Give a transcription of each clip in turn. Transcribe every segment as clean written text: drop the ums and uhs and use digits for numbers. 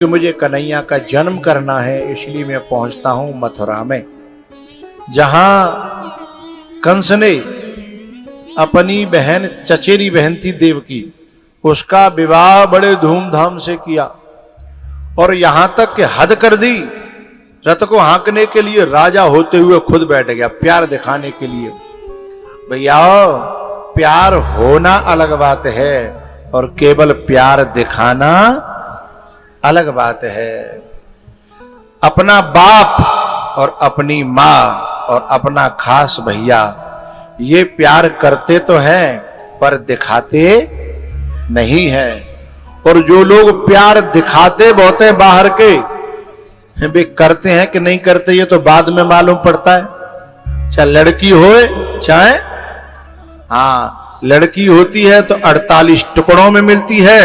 कि मुझे कन्हैया का जन्म करना है, इसलिए मैं पहुंचता हूं मथुरा में, जहां कंस ने अपनी बहन, चचेरी बहन थी देवकी, उसका विवाह बड़े धूमधाम से किया और यहां तक कि हद कर दी। रथ को हाँकने के लिए राजा होते हुए खुद बैठ गया, प्यार दिखाने के लिए। भैया, प्यार होना अलग बात है और केवल प्यार दिखाना अलग बात है। अपना बाप और अपनी माँ और अपना खास भैया, ये प्यार करते तो हैं पर दिखाते नहीं हैं। और जो लोग प्यार दिखाते बहुत हैं बाहर के, वे करते हैं कि नहीं करते ये तो बाद में मालूम पड़ता है। चाहे लड़की हो चाहे, हाँ, लड़की होती है तो 48 टुकड़ों में मिलती है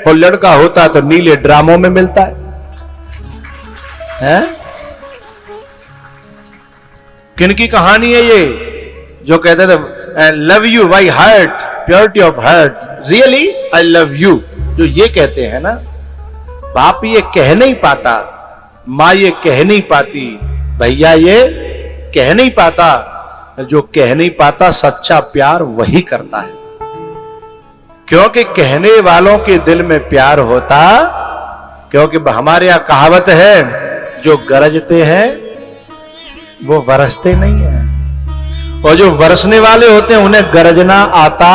और लड़का होता है तो नीले ड्रामों में मिलता है? किनकी कहानी है ये जो कहते थे love you by heart, purity of heart, really I love you, जो ये कहते हैं ना। बाप ये कह नहीं पाता, माँ ये कह नहीं पाती, भैया ये कह नहीं पाता। जो कह नहीं पाता सच्चा प्यार वही करता है, क्योंकि कहने वालों के दिल में प्यार होता। क्योंकि हमारे यहां कहावत है, जो गरजते हैं वो बरसते नहीं है, और जो बरसने वाले होते हैं उन्हें गरजना आता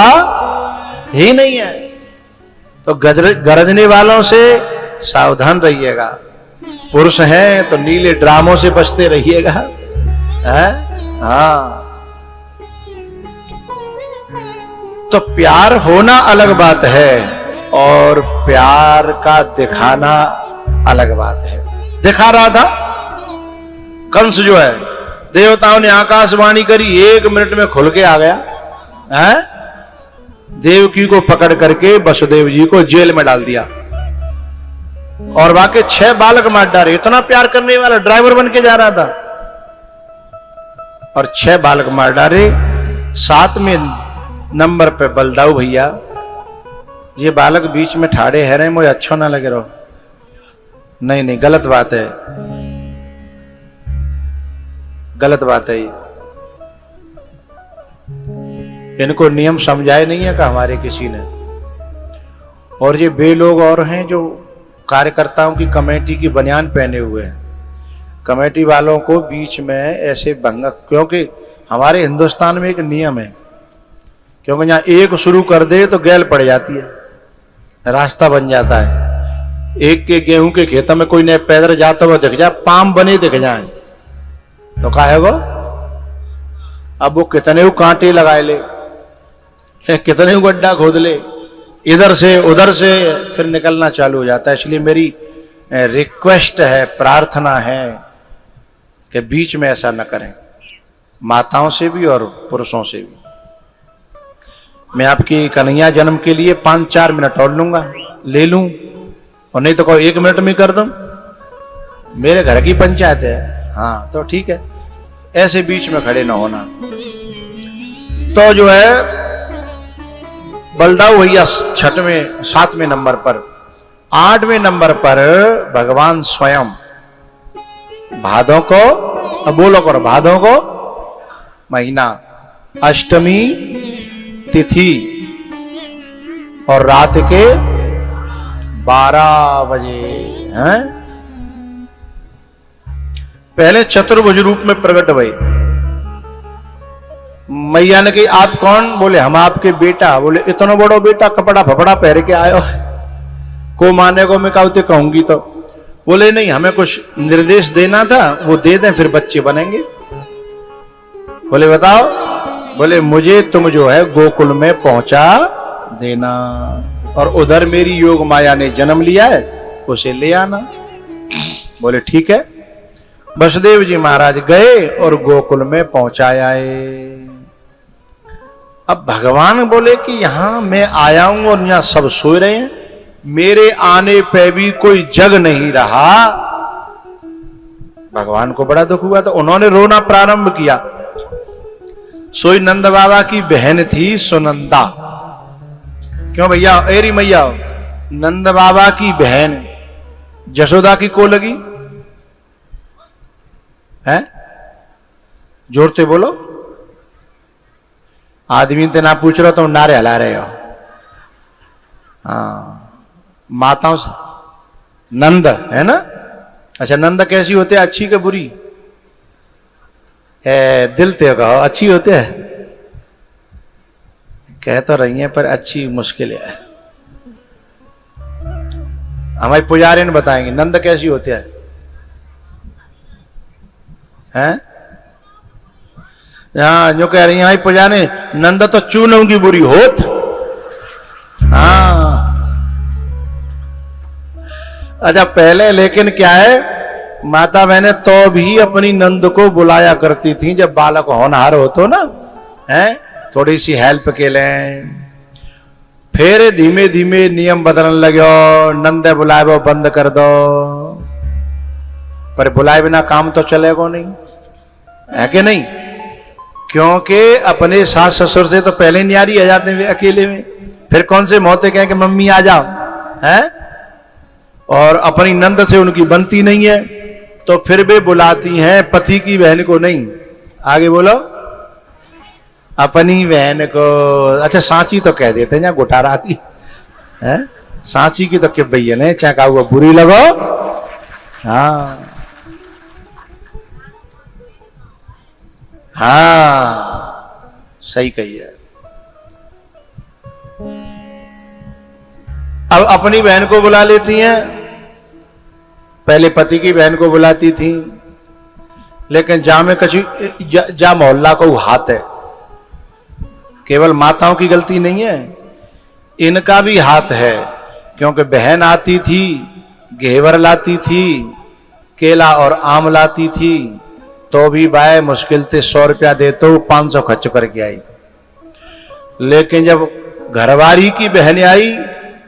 ही नहीं है। तो गरजने वालों से सावधान रहिएगा। पुरुष हैं तो नीले ड्रामों से बचते रहिएगा। हाँ, तो प्यार होना अलग बात है और प्यार का दिखाना अलग बात है। दिखा रहा था कंस जो है, देवताओं ने आकाशवाणी करी, 1 मिनट में खुल के आ गया है। देवकी को पकड़ करके वसुदेव जी को जेल में डाल दिया और वाकई 6 बालक मार डाले। इतना प्यार करने वाला ड्राइवर बन के जा रहा था और 6 बालक मार डाले। 7वें नंबर पे बलदाऊ भैया, ये बालक बीच में ठाड़े है रहे, मुझे अच्छा ना लगे रहो। नहीं नहीं, गलत बात है, गलत बात है। इनको नियम समझाए नहीं है का हमारे किसी ने। और ये वे लोग और हैं जो कार्यकर्ताओं की कमेटी की बनियान पहने हुए हैं। कमेटी वालों को बीच में ऐसे भंगा, क्योंकि हमारे हिंदुस्तान में एक नियम है, क्योंकि यहां एक शुरू कर दे तो गैल पड़ जाती है, रास्ता बन जाता है। एक के गेहूं के खेतों में कोई नए पैदल जाता हुआ दिख जाए, पाम बने दिख जाए, तो क्या है वो? अब वो कितने वो कांटे लगाए ले, कितने वो गड्ढा खोद ले, इधर से उधर से फिर निकलना चालू हो जाता है। इसलिए मेरी रिक्वेस्ट है, प्रार्थना है कि बीच में ऐसा न करें, माताओं से भी और पुरुषों से भी। मैं आपकी कन्हैया जन्म के लिए 5-4 मिनट और लूंगा, ले लूं, और नहीं तो कोई 1 मिनट में कर दूं। मेरे घर की पंचायत है, हाँ तो ठीक है, ऐसे बीच में खड़े ना होना। तो जो है बलदाऊ भैया 7वें नंबर पर, 8वें नंबर पर भगवान स्वयं भादों को, अब बोलो करो, भादों को महीना, अष्टमी तिथि और रात के 12 बजे हैं, पहले चतुर्भुज रूप में प्रकट भई। मैया ने कही, आप कौन? बोले हम आपके बेटा। बोले इतना बड़ो बेटा कपड़ा फपड़ा पहन के आयो को माने को मैं कहूंगी तो। बोले नहीं, हमें कुछ निर्देश देना था, वो दे दें फिर बच्चे बनेंगे। बोले बताओ? बोले मुझे तुम जो है गोकुल में पहुंचा देना और उधर मेरी योग माया ने जन्म लिया है, उसे ले आना। बोले ठीक है। वसुदेव जी महाराज गए और गोकुल में पहुंचाए। अब भगवान बोले कि यहां मैं आया हूं और यहां सब सोए रहे हैं, मेरे आने पे भी कोई जग नहीं रहा। भगवान को बड़ा दुख हुआ, तो उन्होंने रोना प्रारंभ किया। सोई नंद बाबा की बहन थी सुनंदा। क्यों भैया? एरी मैया, नंद बाबा की बहन जसोदा की को लगी है? जोर से बोलो। आदमी तो ना पूछ रहे हो, तुम नारे हला रहे हो। हाँ, माताओं से नंद है ना? अच्छा, नंद कैसी होते हैं, अच्छी के बुरी है? दिल ते कहो अच्छी होते है, कह तो रही है पर अच्छी मुश्किल है। हमारी पुजारी ने बताएंगे नंद कैसी होते हैं। हैं? हाँ, जो कह रही है हमारी पुजारी, नंद तो चूनों की बुरी होत। हाँ, अच्छा पहले लेकिन क्या है, माता बहने तो भी अपनी नंद को बुलाया करती थी जब बालक होनहार हो तो ना, है थोड़ी सी हेल्प के लिए। फिर धीमे धीमे नियम बदलने लगे, नंद बुलाए वो बंद कर दो। पर बुलाए बिना काम तो चलेगा नहीं, है कि नहीं? क्योंकि अपने सास ससुर से तो पहले न्यारी आ जाते हैं अकेले में, फिर कौन से मोहते कहें कि मम्मी आ जाओ, है? और अपनी नंद से उनकी बनती नहीं है तो फिर वे बुलाती हैं पति की बहन को नहीं। आगे बोलो, अपनी बहन को। अच्छा, सांची तो कह देते हैं या गुटारा की, है? सांची की तो क्यों भैया ने चाहे हुआ बुरी लगो। हाँ हाँ, सही कही है। अब अपनी बहन को बुला लेती हैं, पहले पति की बहन को बुलाती थी, लेकिन जा में कछु जा मोहल्ला को हाथ है। केवल माताओं की गलती नहीं है, इनका भी हाथ है। क्योंकि बहन आती थी, घेवर लाती थी, केला और आम लाती थी, तो भी बाय मुश्किल से 100 रुपया दे तो 500 खर्च करके आई। लेकिन जब घरवारी की बहन आई,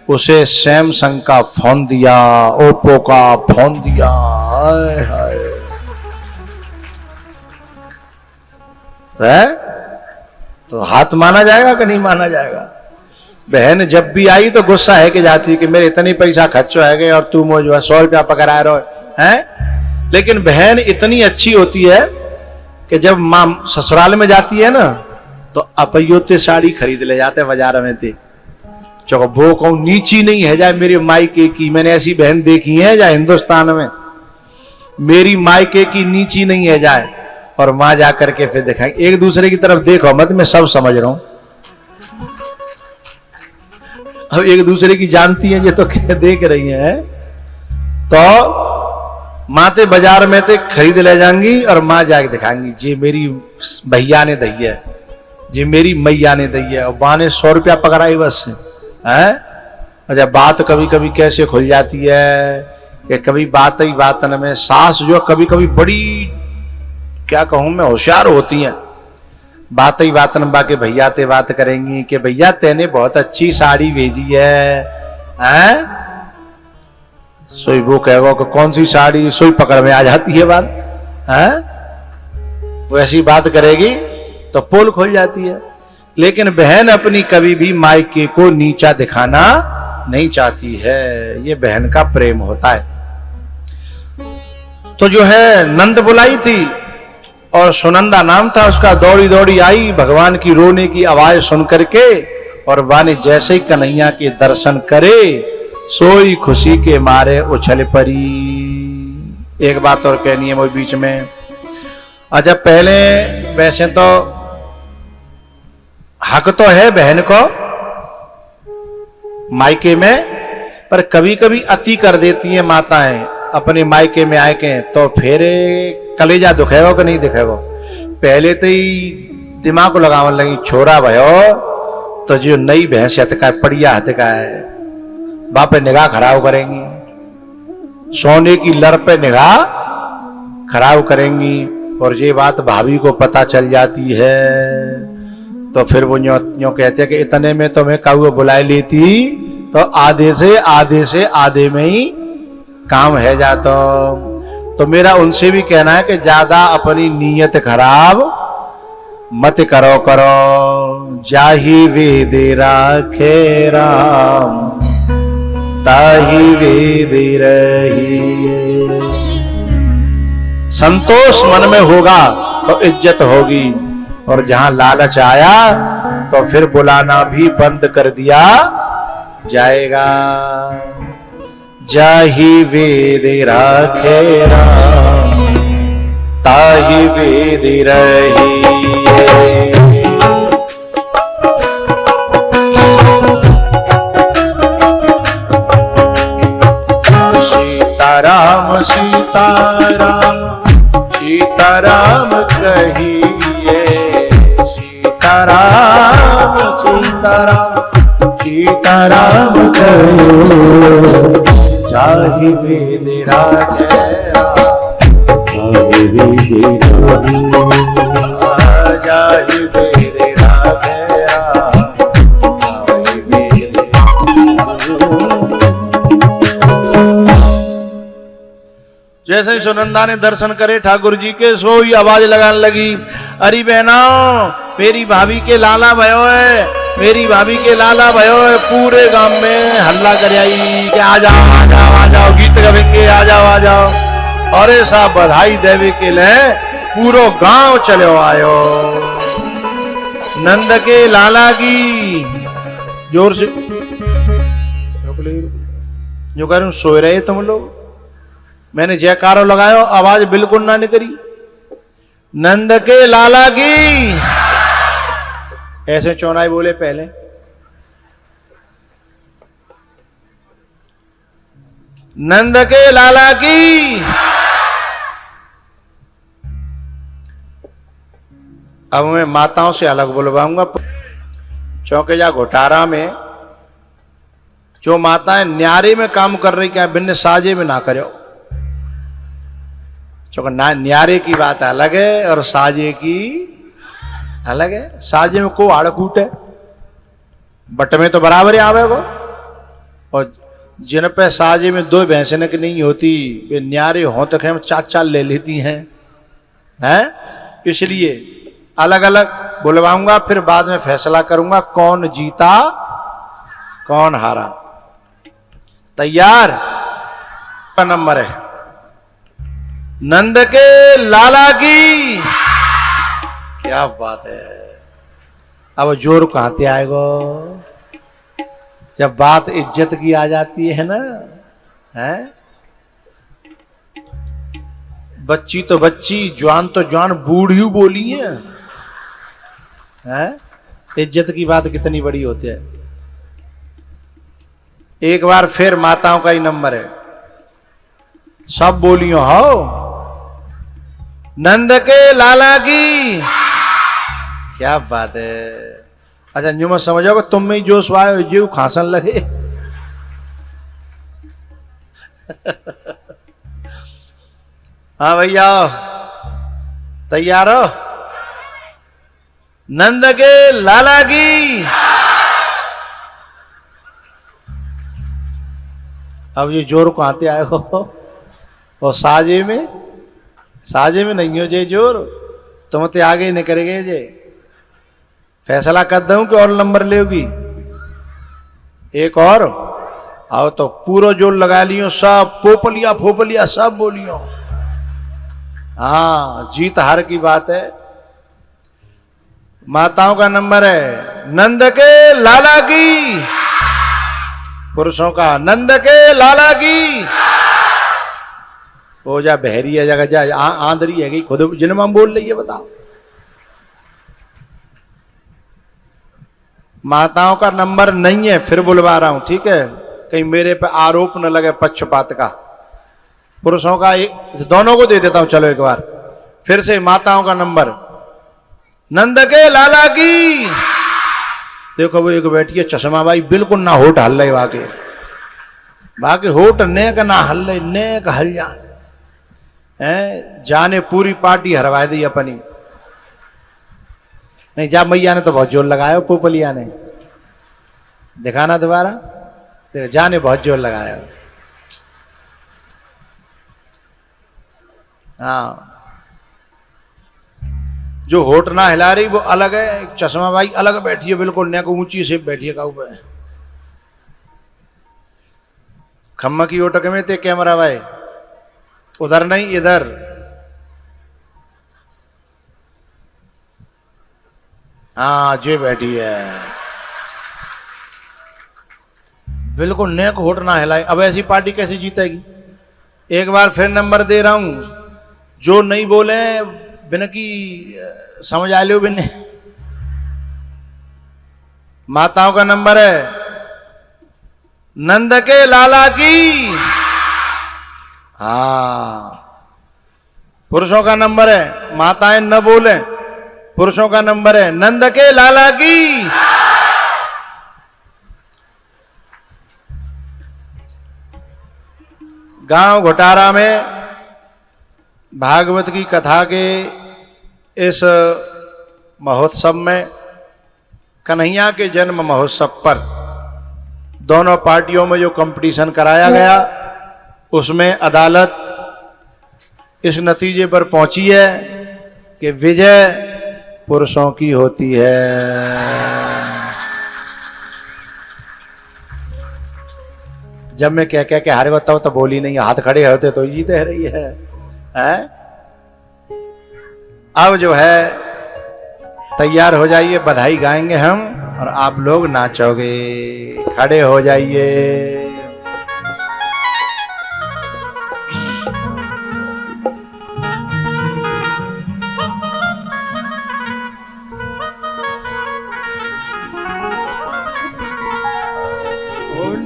उसे सैमसंग का फोन दिया, ओप्पो का फोन दिया। हाय हाय, है? तो हाथ माना जाएगा कि नहीं माना जाएगा? बहन जब भी आई तो गुस्सा है कि जाती कि मेरे इतनी पैसा खर्च हो गए और तू मुझे 100 रुपया पकड़ा रहे हो, है? लेकिन बहन इतनी अच्छी होती है कि जब मां ससुराल में जाती है ना, तो अपयोते साड़ी खरीद ले जाते हैं बाजार में थे। चलो वो कहूं नीची नहीं है जाए मेरी मायके की, मैंने ऐसी बहन देखी है जाए हिंदुस्तान में, मेरी मायके की नीची नहीं है जाए। और मां जाकर के फिर दिखाएंगे, एक दूसरे की तरफ देखो मत, मैं सब समझ रहा हूं। अब एक दूसरे की जानती है ये तो क्या देख रही है, तो माते बाजार में ते खरीद ले जाएंगी और मां जाके दिखाएंगी जी मेरी भैया ने दी है, जी मेरी मैया ने दी है। और मां ने 100 रुपया पकड़ाई बस, है? अच्छा, बात कभी कभी कैसे खुल जाती है कि कभी बात ही बातन में सास जो कभी कभी बड़ी क्या कहूं मैं होशियार होती हैं। बात ही बातन बाके भैया ते बात करेंगी कि भैया तेने बहुत अच्छी साड़ी भेजी है, हैं? सोई वो कहेगा कि कौन सी साड़ी, सोई पकड़ में आ जाती है बात, हैं? वो ऐसी बात करेगी तो पोल खुल जाती है। लेकिन बहन अपनी कभी भी मायके को नीचा दिखाना नहीं चाहती है, ये बहन का प्रेम होता है। तो जो है नंद बुलाई थी और सुनंदा नाम था उसका, दौड़ी दौड़ी आई भगवान की रोने की आवाज सुन करके, और वाने जैसे ही कन्हैया के दर्शन करे सोई खुशी के मारे उछल पड़ी। एक बात और कहनी है वो बीच में। अच्छा, पहले वैसे तो हक तो है बहन को मायके में, पर कभी कभी अति कर देती हैं माताएं अपने मायके में आए के, तो फिर कलेजा दुखेगा कि नहीं दुखेगा? पहले तो ही दिमाग को लगावन लगी, छोरा भयो तो जो नई भैंस हतका पड़िया हतका है, बाप पे निगाह खराब करेंगी, सोने की लर पे निगाह खराब करेंगी। और ये बात भाभी को पता चल जाती है तो फिर वो यूं कहते हैं कि इतने में तो मैं काऊ बुला लेती, तो आधे से आधे में ही काम है जाता। तो मेरा उनसे भी कहना है कि ज्यादा अपनी नीयत खराब मत करो, जाही वेदे राखे राम ताहि वेद रहिए। संतोष मन में होगा तो इज्जत होगी, और जहां लालच आया तो फिर बुलाना भी बंद कर दिया जाएगा। जाहि वेद राखे राम, ताहि वेद रहिए। सीताराम सीताराम सीताराम कहिए, सीताराम सीताराम सीताराम कहिए। जाहि वेद राखे राम, जाहि वेद राखे राम, जाहि वेद। जैसे ही सुनंदा ने दर्शन करे ठाकुर जी के, सो ही आवाज लगाने लगी, अरे बहनों मेरी भाभी के लाला भयो है, मेरी भाभी के लाला भयो है। पूरे गांव में हल्ला कर आई कि आ जाओ आ जाओ आ जाओ, गीत गावेंगे, आ जाओ आ जाओ। और ऐसा बधाई देवे के लिए पूरो गांव चलो आयो। नंद के लाला की जोर से जो कह रहे हूं, सोए रहे तुम लोग, मैंने जयकारो लगायो, आवाज बिल्कुल ना निकली। नंद के लाला की, ऐसे चौनाई बोले पहले। नंद के लाला की। अब मैं माताओं से अलग बुलवाऊंगा। चौकेजा घोटारा में जो माताएं न्यारे में काम कर रही, क्या बिन्न साजे में ना करो। चौका न्यारे की बात अलग है और साजे की अलग है। साजे में को आड़कूट है, बट में तो बराबर ही आवे वो। और जिन पे साजे में दो भैंसने की नहीं होती, वे न्यारे हो तो खेम चार चार ले लेती हैं। इसलिए अलग अलग बुलवाऊंगा, फिर बाद में फैसला करूंगा कौन जीता कौन हारा। तैयार? का नंबर है नंद के लाला की। क्या बात है। अब जोर कहां से आएगा जब बात इज्जत की आ जाती है ना, है? बच्ची तो बच्ची, जवान तो जवान, बूढ़ी बोली है, इज्जत की बात कितनी बड़ी होती है। एक बार फिर माताओं का ही नंबर है, सब बोलियो हो। नंद के लाला की। क्या बात है। अच्छा न्यू मत समझोगे तुम में ही जोश आए जीव खांसन लगे। हाँ भैया तैयार हो? नंद के लाला की। अब ये जोर को आते आए हो, और साजे में नहीं हो जे जोर, तुम तो आगे ही नहीं करेंगे जे। फैसला कर दूं कि और नंबर लेगी? एक और आओ तो पूरा जोर लगा लियो, सब पोपलिया फोपलिया सब बोलियो। हाँ जीत हार की बात है। माताओं का नंबर है नंद के लाला की, पुरुषों का नंद के लाला की। हो जा बहरी है जगह जा, आंधरी है गई खुद जिन्म हम बोल रही है, बताओ। माताओं का नंबर नहीं है, फिर बुलवा रहा हूं, ठीक है? कहीं मेरे पे आरोप न लगे पक्षपात का। पुरुषों का दोनों को दे देता हूं, चलो एक बार फिर से। माताओं का नंबर नंद के लाला की। देखो वो एक बैठी है चश्मा भाई, बिल्कुल ना होठ हल रहे वाके, बाकी होठ नेक ना हल रहे, नेक हल जाने पूरी पार्टी हरवा दी अपनी। नहीं जा मैया ने तो बहुत जोर लगाया, पोपलिया ने। दिखाना दोबारा, जाने बहुत जोर लगाया। हाँ जो होठ ना हिला रही वो अलग है, चश्मा भाई अलग बैठी है, बिल्कुल नेक ऊंची से बैठी है। खम्मा की ओटक में थे कैमरा भाई, उधर नहीं इधर। हाँ जे बैठी है, बिल्कुल नेक होट ना हिलाए। अब ऐसी पार्टी कैसे जीतेगी? एक बार फिर नंबर दे रहा हूं, जो नहीं बोले बिन की समझ आ लो बिन। माताओं का नंबर है, नंद के लाला की। हाँ, पुरुषों का नंबर है, माताएं न बोले, पुरुषों का नंबर है नंद के लाला की। गांव घोटारा में भागवत की कथा के इस महोत्सव में, कन्हैया के जन्म महोत्सव पर दोनों पार्टियों में जो कंपटीशन कराया गया, उसमें अदालत इस नतीजे पर पहुंची है कि विजय पुरुषों की होती है। जब मैं कह के हारे होता हूं तो बोली नहीं, हाथ खड़े होते तो जीते रही है, हैं? अब जो है तैयार हो जाइए, बधाई गाएंगे हम और आप लोग नाचोगे। खड़े हो जाइए।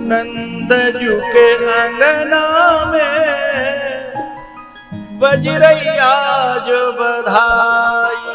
नंद जू के अंगना में बज रही आज बधाई।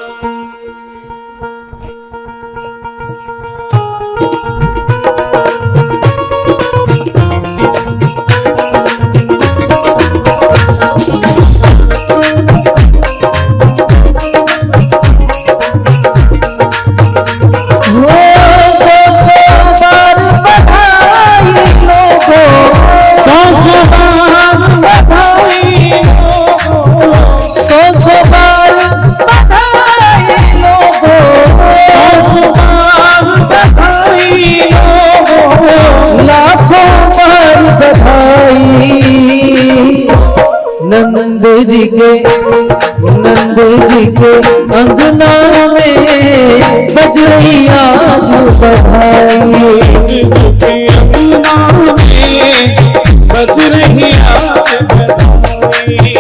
नंद जी के अंगना में बज रही आज बधाई। बज रही आज बधाई।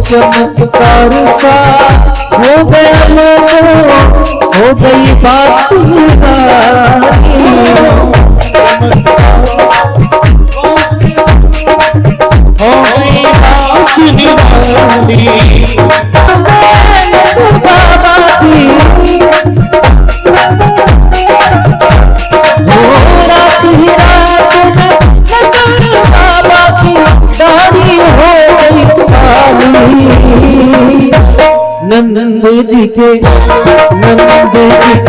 चमत्कार सा हो गया हो गई बात नंद जी के अंगना में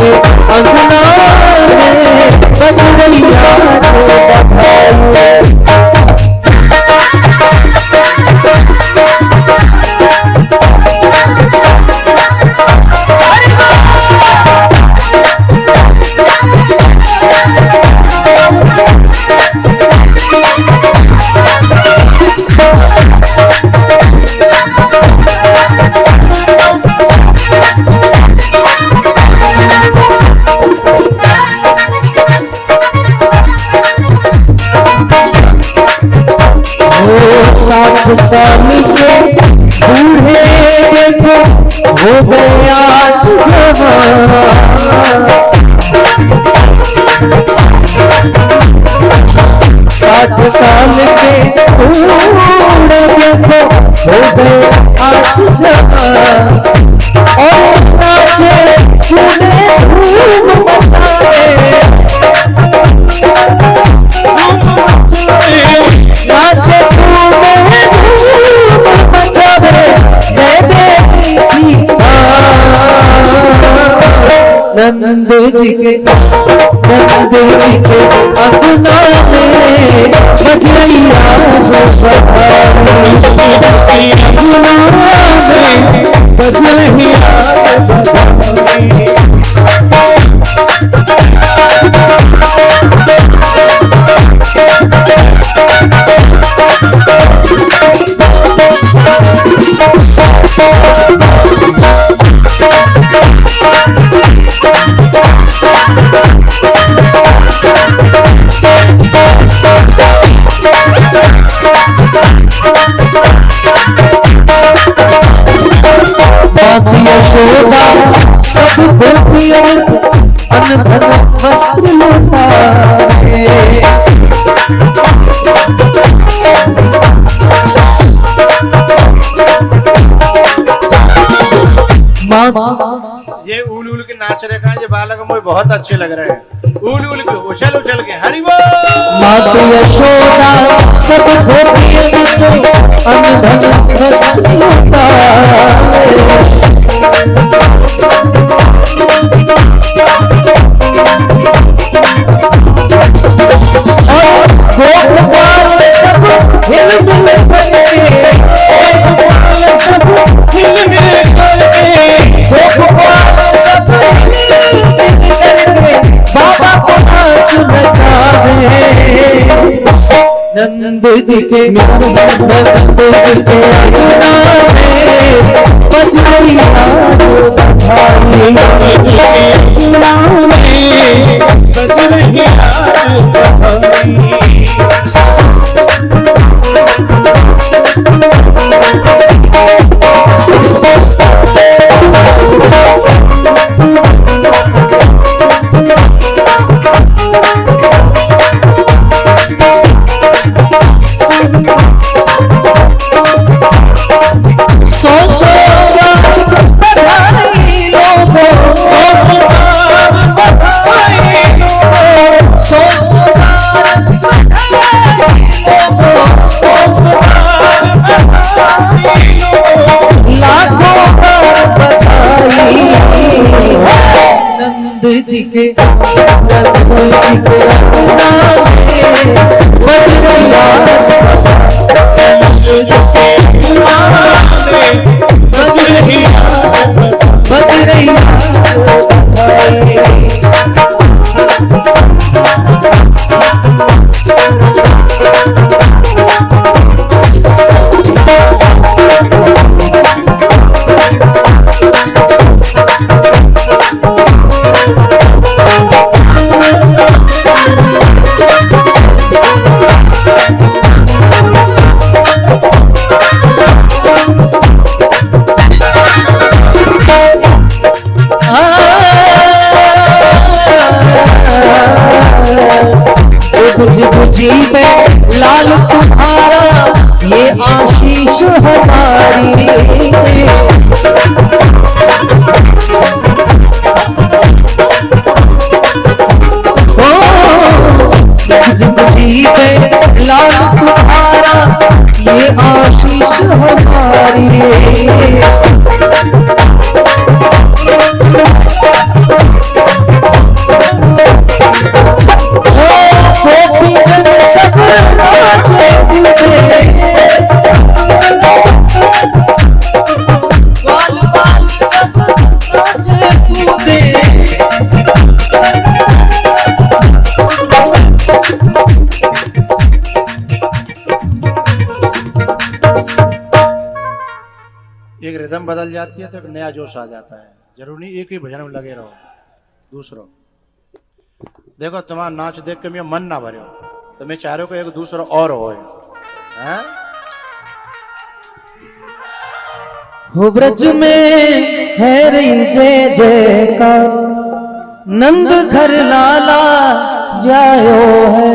बज रही आज बधाई। साथ साल के बूढ़े देखो हो गए आज जवान। 60 साल के बूढ़े देखो हो गए आज जवान। और नाचे कूदे धूम मचाए, नाचे कूदे नंद जी के अंगना में बजरैया यशोदा सब गोपियन अनधन वस्त्र लुटाए। ये उल उल के नाच रहे हैं, ये बालक मुझे बहुत अच्छे लग रहे हैं। उल उल के उछल उछल के हरि बोल। माता यशोदा सब गोपियन को अनधन वस्त्र लुटाए। नंद जी के जी के जी पे लाल तुम्हारा ये आशीष हमारी। जी पे लाल तुम्हारा ये आशीष हमारी। एक रिदम बदल जाती है तो एक नया जोश आ जाता है। जरूर नहीं एक ही भजन में लगे रहो। दूसरों देखो तुम्हारा नाच देख के मेरा मन ना भरे तो मैं चाह रहा हूं कि एक दूसरा और हो ब्रज में है रही जय जयकार नंद घर लाला जायो है।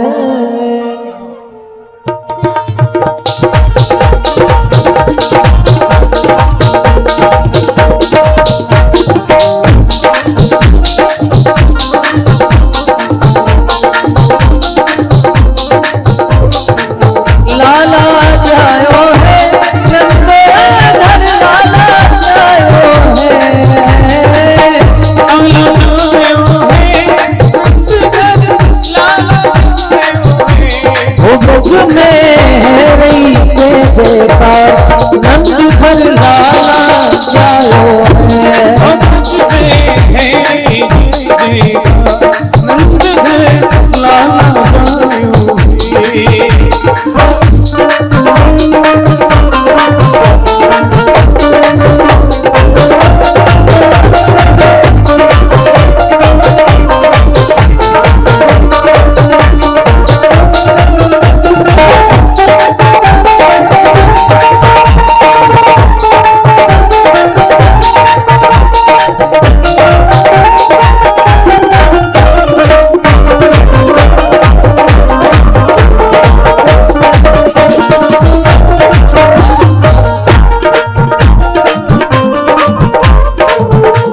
ब्रज में है रही जय जयकार, नंद घर लाला जायो है। ब्रज में है रही जय जयकार, नंद घर लाला जायो है।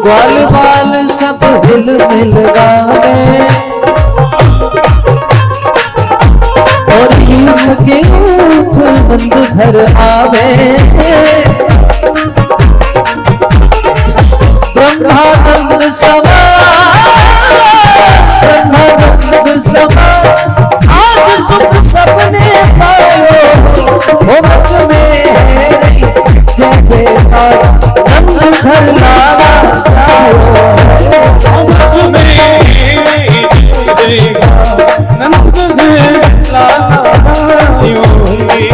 ग्वाल बाल सब हिल मिल गावे, और युग के ऊप नंद घर आवे। ब्रह्मानंद समा, ब्रह्मानंद समा, आज सुख सबने पायो। ओ ब्रज में है रही जय जयकार, नंद घर लाला जायो। ब्रज में है रही जय जयकार, नंद घर लाला जायो है।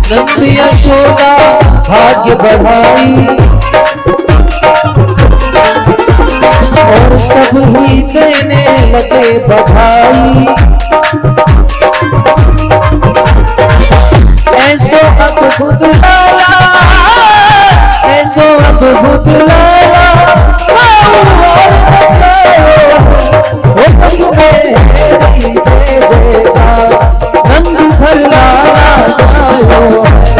नंद यशोदा भाग्य बढ़ाई, और सब ही देने लगे बधाई। ऐसो अद्भुत लाला, ऐसो अद्भुत लाला, नंद घर लाला जायो। ब्रज में है रही जय जयकार, नंद घर लाला जायो है।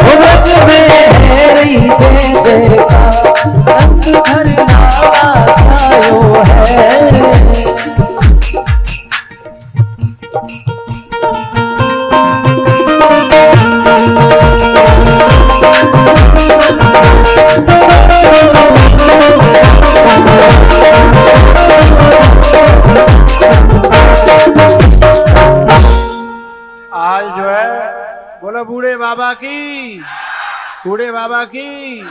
ब्रज में है रही जय जयकार, नंद घर लाला जायो है। आज जो है बोलो बूढ़े बाबा की, बूढ़े बाबा की।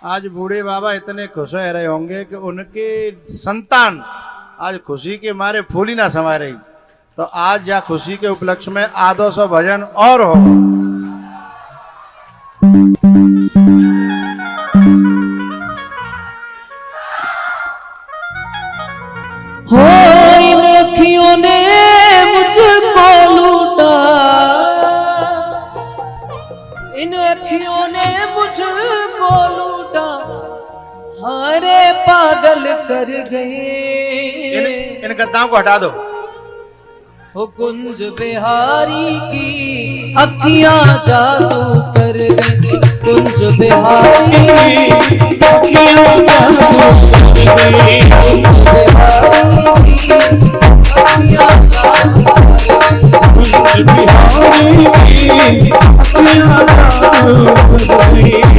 आज बूढ़े बाबा इतने खुश रह रहे होंगे कि उनके संतान आज खुशी के मारे फूली ना समा रही। तो आज या खुशी के उपलक्ष्य में आधो सौ भजन और हो। हो इन अखियों ने मुझको लूटा, इन अखियों ने मुझको लूटा, हारे पागल कर गए। इन गद्दाओं को हटा दो। हो कुंज बिहारी की अखियां जादू कर गई, कुंज बिहारी की अखियां जादू कर गई, बिहारी की अखियां जादू कर गई, कुंज बिहारी की अखियां जादू कर गई।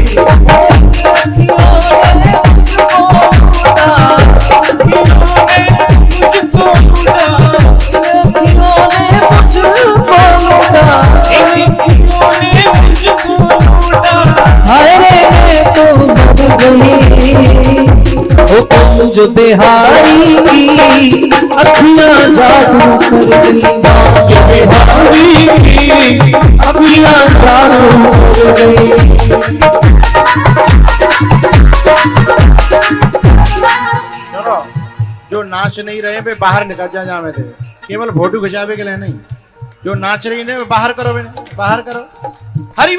कुंज बिहारी की अखियां जादू कर गई, अखियां जादू कर गई। चलो जो नाच नहीं रहे वे बाहर निकल जा में थे, केवल फोटो खिंचावे के लिए नहीं। जो नाच रही ने वे बाहर करो, वे बाहर करो। हरि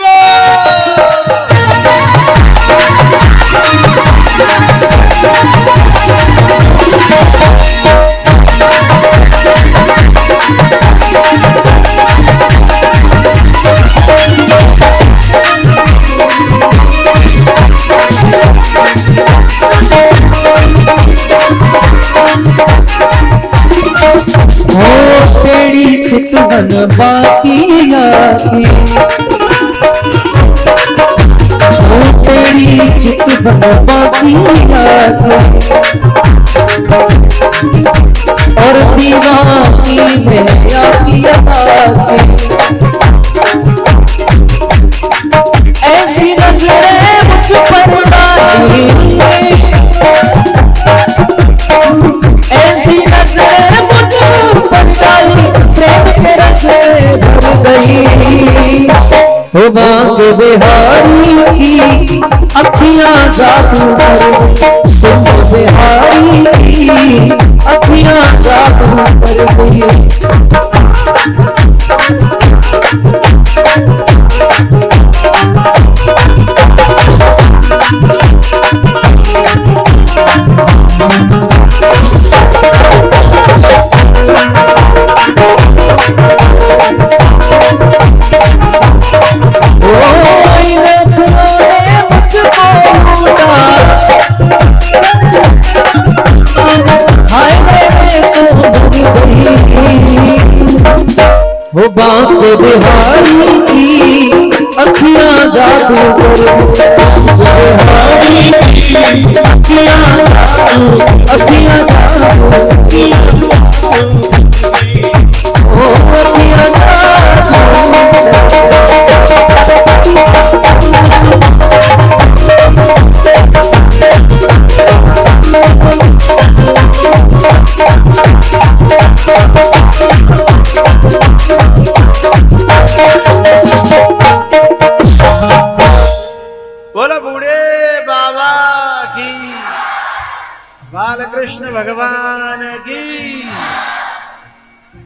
तेरी चितवन बाकी आके, तेरी चितवन बाकी आके, और दीवानी में आकी आके, ऐसी नजरें मुझ पर डाली, ऐसी नजरें मुझ पर डाली, प्रेम तेरा से भर गई। हो बांके बिहारी की अखियां जादू कर, सुन बिहारी की अखियां जादू कर गई। वो बांके बिहारी की अखियां जादू कर, बिहारी की अखियां जादू, अखियां जादू, ओ अखियां बोलो बूढ़े बाबा की, बालकृष्ण भगवान की।